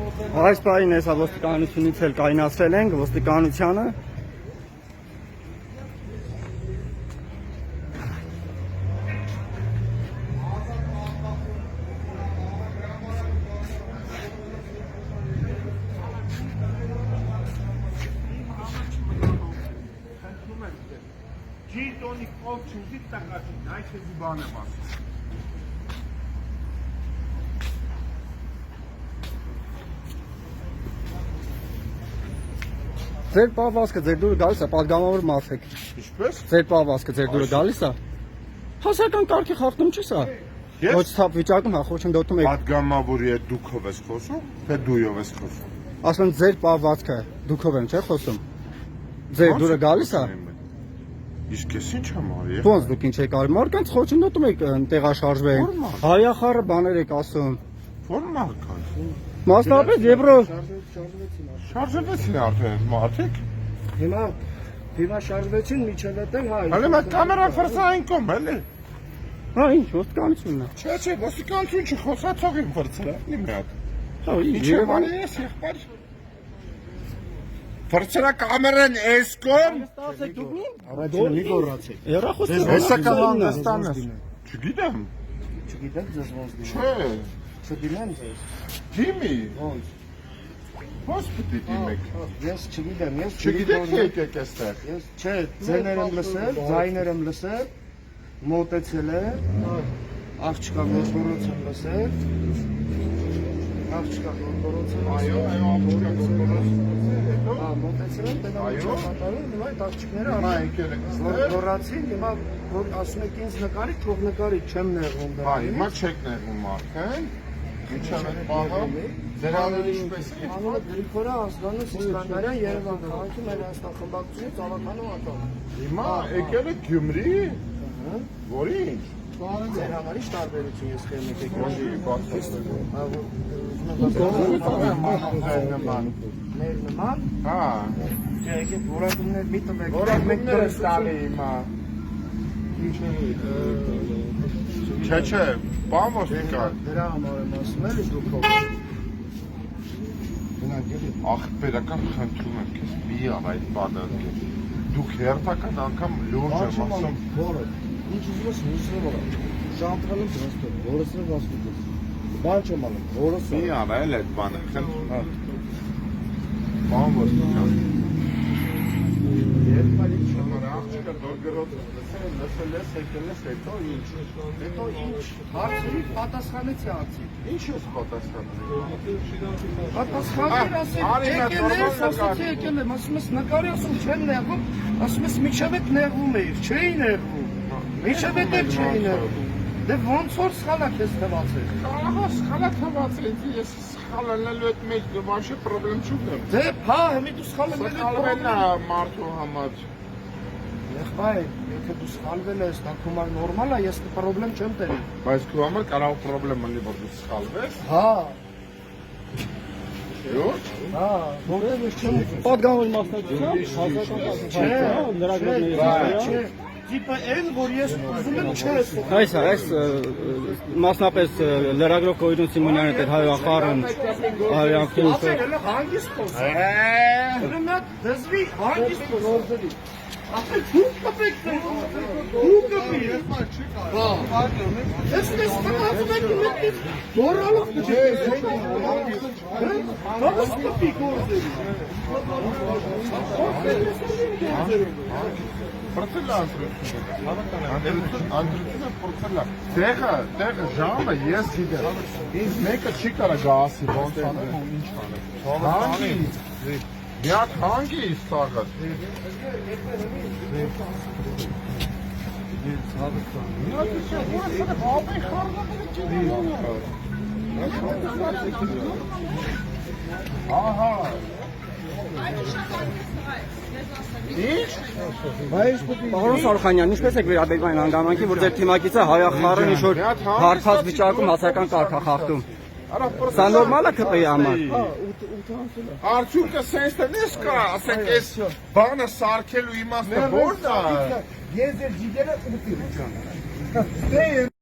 Այս պահին հեսա ոստիկանությունից էլ կայնացրել ենք ոստիկանությանը։ Ջիտոնի կով չուզի տակացին, այս էզի բան եմ ասում։ Ձեր պահվածքը ձեր դուրը գալիս է, պատգամավոր մարդ եք։ Ինչպես։ Ձեր պահվածքը ձեր դուրը գալիս է։ Հասարակական կարգի խախտում չի սա։ Ոչ ցավ վիճակում հա խոչընդոտում եք։ Պատգամավորի հետ դուքով ես խոսում, թե դույով ես խոսում։ Ասում ձեր պահվածքը դուքով եմ չէ խոսում։ Ձեր դուրը գալիս է։ Իսկ ես ինչ եմ արել։ Ոնց դուք ինչ եք արել։ Մարդկանց խոչընդոտում եք տեղաշարժվեք։ Հայախառը բաներ եք ասում։ Ո՞ր մարկան։ Մասնավորապես Եվրո Շարժվեցին արդեն մարդիկ։ Հիմա շարժվեցին միջև էլ հայ։ Հələ մա կամերան ֆրսային կոմ էլի։ Հա ինչ ոստիկանությունն է։ Չէ, ոստիկանություն չի խոսացող եմ ֆրսրա։ Մի հատ։ Հա Ինչ Երևանի է եղբայր։ Ֆրսրա կամերան էս կոմ։ Ստացեք դուք Առաջինը մի գոռացեք։ Հեռախոսը Հեսա կհանգստանաս։ Չգիտեմ։ Չգիտեք ձեզ ոնց դիմել։ Չէ։ Չդիմեմ ձեզ։ Դիմի։ Ոնց։ Ո՞նց պիտի դիմեք։ Ես չգիտեմ, ես Չգիտեք եկեք այստեղ։ Ես չէ, ձեներ եմ լսել, ձայներ եմ լսել, մոտեցել եմ, աղջկա գորգորոց եմ լսել, աղջկա գորգորոց եմ Այո, աղջկա գորգորոց։ Հա, մոտեցել եմ, պետք է պատահում, հիմա այդ աղջիկները Հիմա եկել եք այստեղ։ գորացին, հիմա որ ասում եք ինձ նկարի, թող նկարի, չեմ նեղվում Հա, հիմա չեք ներվում արդեն։ Ինչա՞ եք պահը։ Ձեր անունը ինչպես է։ Անունը Գրիգորա Ասլանոս Իսկանդարյան Երևան քաղաքի մեր հաստախմբակցությունից ավականու ատամ։ Հիմա եկել եք Գյումրի։ Որի ինչ։ Ձեր համար ի՞նչ տարբերություն ես քեմ եկեք։ Ոչի, բացասը։ Նման։ Մեր նման։ Հա։ Չէ, եկեք որակումներ մի տվեք։ Որակումներ է տալի հիմա։ Չէ, բան ոստիկան։ Դրա համար եմ ասում էլի դուք ով։ Ախպերական խնդրում եմ քեզ, մի ավ այդ բադակը։ Դուք հերթական անգամ լուրջ եմ ասում։ Որը։ Ինչ ուզում ես հուսրով արա։ Շանտրալը դրստով, որսը վաստուկես։ Բան չեմ անում, որսը։ Մի ավ էլ այդ բանը խնդրում։ Բան ոստիկան։ Երբ այլ ինչ Աղջիկը դորգրոց լսել ես, եկել ես, հետո ինչ։ հետո ինչ հարցերի պատասխանեցի հարցի։ Ինչ ես պատասխանում։ Պատասխաններ ասել, եկել ես, ասացի եկել եմ, ասում ես նկարի ասում չեմ նեղվում, ասում ես միջև եք նեղվում էիր, չէի նեղվում, միջև եք չէի նեղվում, դե ոնց որ սխալ եք ես թվացել։ Ահա սխալ է թվացել, ես սխալ անելու հետ մեկ վաշե պրոբլեմ չունեմ։ Դե հա, հիմա դու սխալ ես Սխալվել է մարդու համար։ Եղբայր, եթե դու սխալվել ես, դա քո համար նորմալ է, ես պրոբլեմ չեմ տերի։ Բայց քո համար կարող պրոբլեմ լինի, որ դու սխալվես։ Հա, Ոչ։ հա, որտեղ ես չեմ պատգամավորի մասնակցությամբ չէ, տիպը այն, որ ես ուզում եմ չես։ այս մասնապես լրագրող Կոյրուն Սիմոնյանը դեր հայախառն հայախին Ապեր էլ հանգիստ խոս։ Ուրեմն դզվի հանգիստ խոս։ Ապեր դու կպեք դու կպի։ Հա։ Ես ստացվում եմ դու դորալով դես։ Բաս կպի գործերի։ Պրոցելա անդրությունը պրոցելա։ Տեղը ժամը ես գիտեմ։ Ինձ մեկը չի կարա գասի ոնց անել ու ինչ անել։ Հանգի։ Միակ հանգի իսաղը։ Ահա։ Ինչ։ Պարոն Սարխանյան, ինչպես եք վերաբերվում այն հանգամանքի, որ ձեր թիմակիցը հայախառն ինչ-որ հարցած վիճակում հասարակական կարգախախտում։ Սա նորմալ է ԿՊ-ի համար։ Արդյունքը սենց տնես կա, ասենք ես բանը սարքելու իմաստը որն է։ Ես ձեր ջիգերը ուտի։